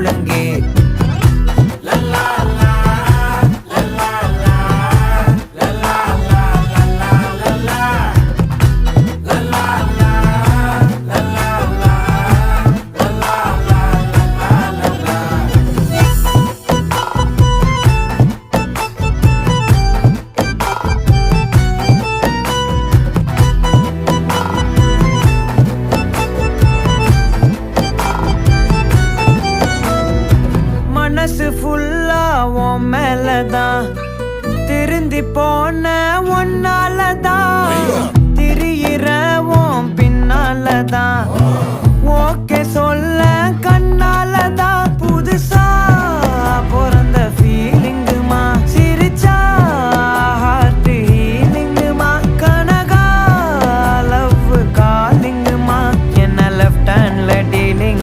முழங்கே மனசு ஃபுல்லா உன் மேலதான் திருந்தி போன ஒன்னாலதான் திரியிற உன் பின்னாலதான் ஓகே சொல்ல கண்ணாலதான்